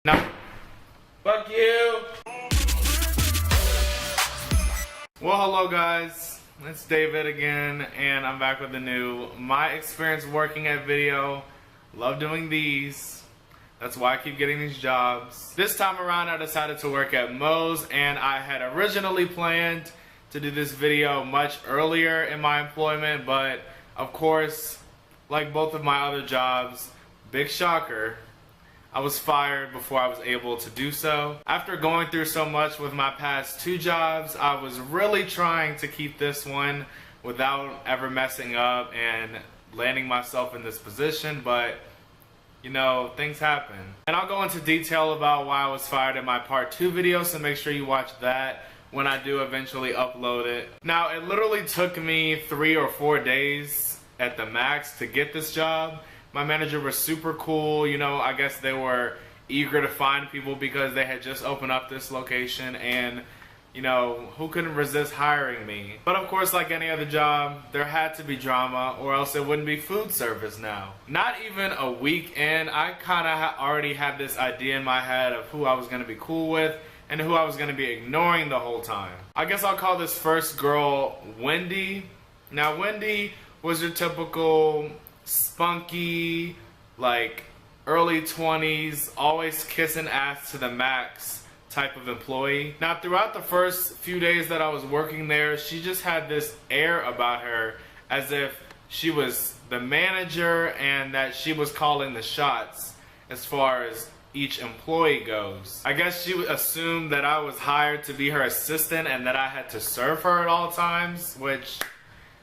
No. Fuck you. Well, hello guys. It's David again, and I'm back with a new My Experience Working at video. Love doing these. That's why I keep getting these jobs. This time around, I decided to work at Moe's, and I had originally planned to do this video much earlier in my employment, but of course, like both of my other jobs, big shocker, I was fired before I was able to do so. After going through so much with my past two jobs, I was really trying to keep this one without ever messing up and landing myself in this position, but you know, things happen. And I'll go into detail about why I was fired in my part 2 video, so make sure you watch that when I do eventually upload it. Now, it literally took me 3 or 4 days at the max to get this job. My manager was super cool, you know, I guess they were eager to find people because they had just opened up this location, and you know, who couldn't resist hiring me? But of course, like any other job, there had to be drama or else it wouldn't be food service now. Not even a week in, I kind of already had this idea in my head of who I was going to be cool with and who I was going to be ignoring the whole time. I guess I'll call this first girl Wendy. Now, Wendy was your typical spunky, like early 20s, always kissing ass to the max type of employee. Now, throughout the first few days that I was working there, she just had this air about her as if she was the manager and that she was calling the shots as far as each employee goes. I guess she assumed that I was hired to be her assistant and that I had to serve her at all times, which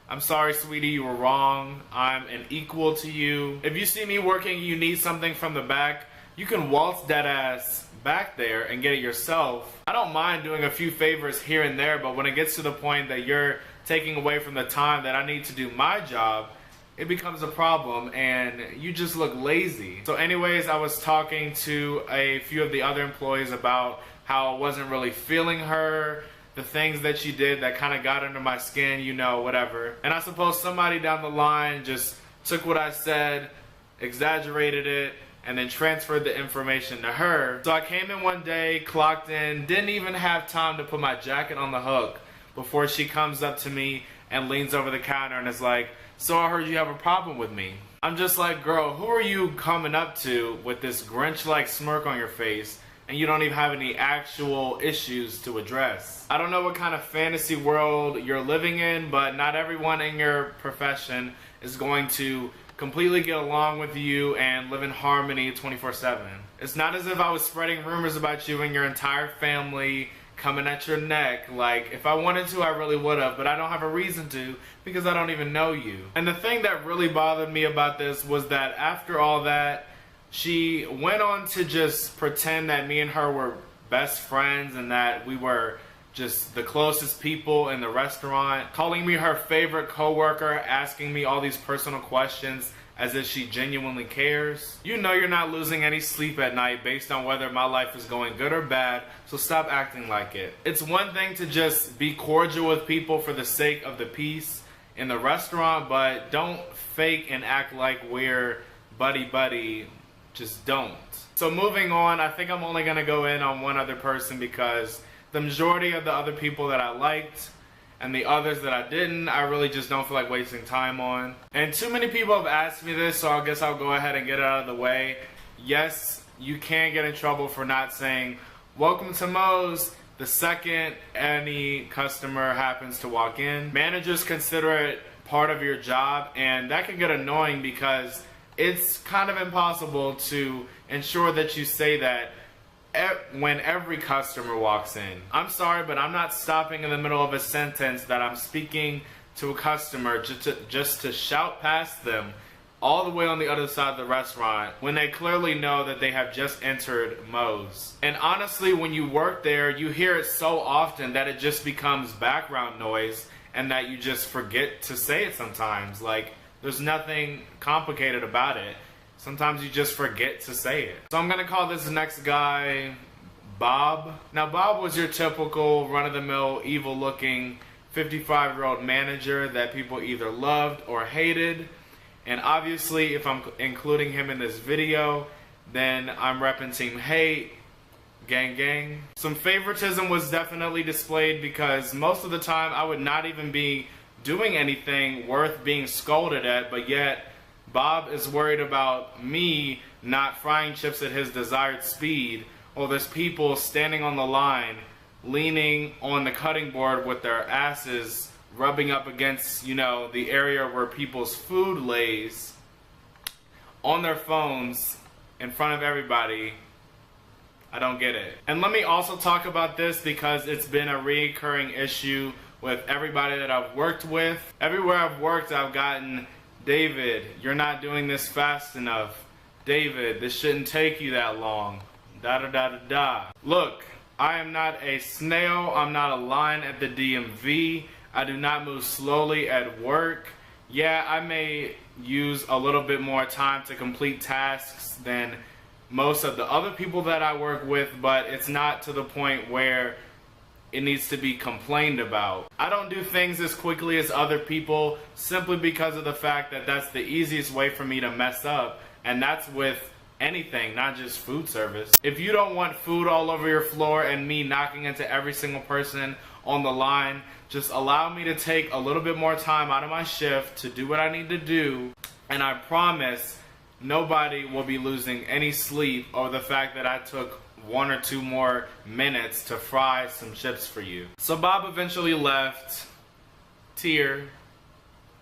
I'm sorry, sweetie, you were wrong. I'm an equal to you. If you see me working and you need something from the back, you can waltz that ass back there and get it yourself. I don't mind doing a few favors here and there, but when it gets to the point that you're taking away from the time that I need to do my job, it becomes a problem and you just look lazy. So anyways, I was talking to a few of the other employees about how I wasn't really feeling her, the things that she did that kind of got under my skin, you know, whatever. And I suppose somebody down the line just took what I said, exaggerated it, and then transferred the information to her. So I came in one day, clocked in, didn't even have time to put my jacket on the hook before she comes up to me and leans over the counter and is like, "So I heard you have a problem with me." I'm just like, girl, who are you coming up to with this Grinch-like smirk on your face and you don't even have any actual issues to address? I don't know what kind of fantasy world you're living in, but not everyone in your profession is going to completely get along with you and live in harmony 24/7. It's not as if I was spreading rumors about you and your entire family coming at your neck. Like, if I wanted to, I really would have, but I don't have a reason to because I don't even know you. And the thing that really bothered me about this was that after all that, she went on to just pretend that me and her were best friends and that we were just the closest people in the restaurant, calling me her favorite coworker, asking me all these personal questions as if she genuinely cares. You know you're not losing any sleep at night based on whether my life is going good or bad, so stop acting like it. It's one thing to just be cordial with people for the sake of the peace in the restaurant, but don't fake and act like we're buddy-buddy. Just don't. So moving on, I think I'm only gonna go in on one other person because the majority of the other people that I liked and the others that I didn't, I really just don't feel like wasting time on. And too many people have asked me this, so I guess I'll go ahead and get it out of the way. Yes, you can get in trouble for not saying, "Welcome to Moe's," the second any customer happens to walk in. Managers consider it part of your job, and that can get annoying because it's kind of impossible to ensure that you say that when every customer walks in. I'm sorry, but I'm not stopping in the middle of a sentence that I'm speaking to a customer just to shout past them all the way on the other side of the restaurant when they clearly know that they have just entered Moe's. And honestly, when you work there, you hear it so often that it just becomes background noise and that you just forget to say it sometimes. Like, there's nothing complicated about it. Sometimes you just forget to say it. So I'm gonna call this next guy Bob. Now, Bob was your typical run-of-the-mill, evil-looking 55-year-old manager that people either loved or hated. And obviously, if I'm including him in this video, then I'm repping Team Hate, gang gang. Some favoritism was definitely displayed because most of the time I would not even be doing anything worth being scolded at, but yet Bob is worried about me not frying chips at his desired speed, or there's people standing on the line leaning on the cutting board with their asses rubbing up against, you know, the area where people's food lays, on their phones in front of everybody. I don't get it. And let me also talk about this because it's been a recurring issue with everybody that I've worked with. Everywhere I've worked, I've gotten, David, you're not doing this fast enough. David, this shouldn't take you that long. Da da da da da. Look, I am not a snail. I'm not a lion at the DMV. I do not move slowly at work. Yeah, I may use a little bit more time to complete tasks than most of the other people that I work with, but it's not to the point where it needs to be complained about. I don't do things as quickly as other people simply because of the fact that that's the easiest way for me to mess up, and that's with anything, not just food service. If you don't want food all over your floor and me knocking into every single person on the line, just allow me to take a little bit more time out of my shift to do what I need to do, and I promise nobody will be losing any sleep over the fact that I took 1 or 2 more minutes to fry some chips for you. So Bob eventually left. Tear.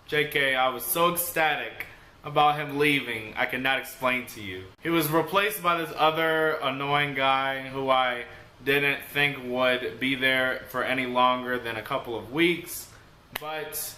JK, I was so ecstatic about him leaving, I cannot explain to you. He was replaced by this other annoying guy who I didn't think would be there for any longer than a couple of weeks. But,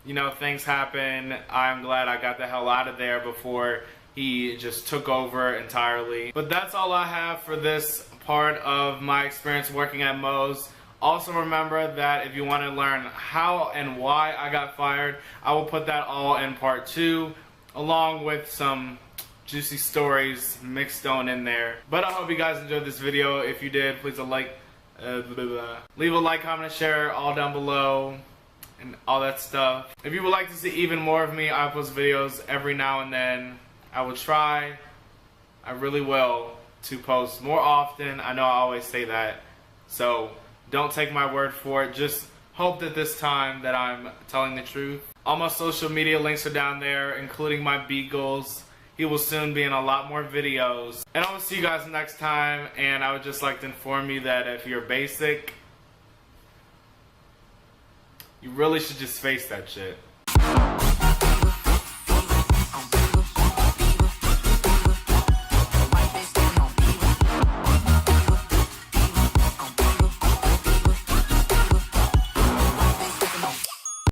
you know, things happen. I'm glad I got the hell out of there before he just took over entirely. But that's all I have for this part of my experience working at Moe's. Also remember that if you want to learn how and why I got fired, I will put that all in part 2, along with some juicy stories mixed on in there. But I hope you guys enjoyed this video. If you did, please leave a like, comment, and share all down below and all that stuff. If you would like to see even more of me, I post videos every now and then. I will try, I really will, to post more often. I know I always say that, so don't take my word for it. Just hope that this time that I'm telling the truth. All my social media links are down there, including my beagles. He will soon be in a lot more videos. And I will see you guys next time, and I would just like to inform you that if you're basic, you really should just face that shit.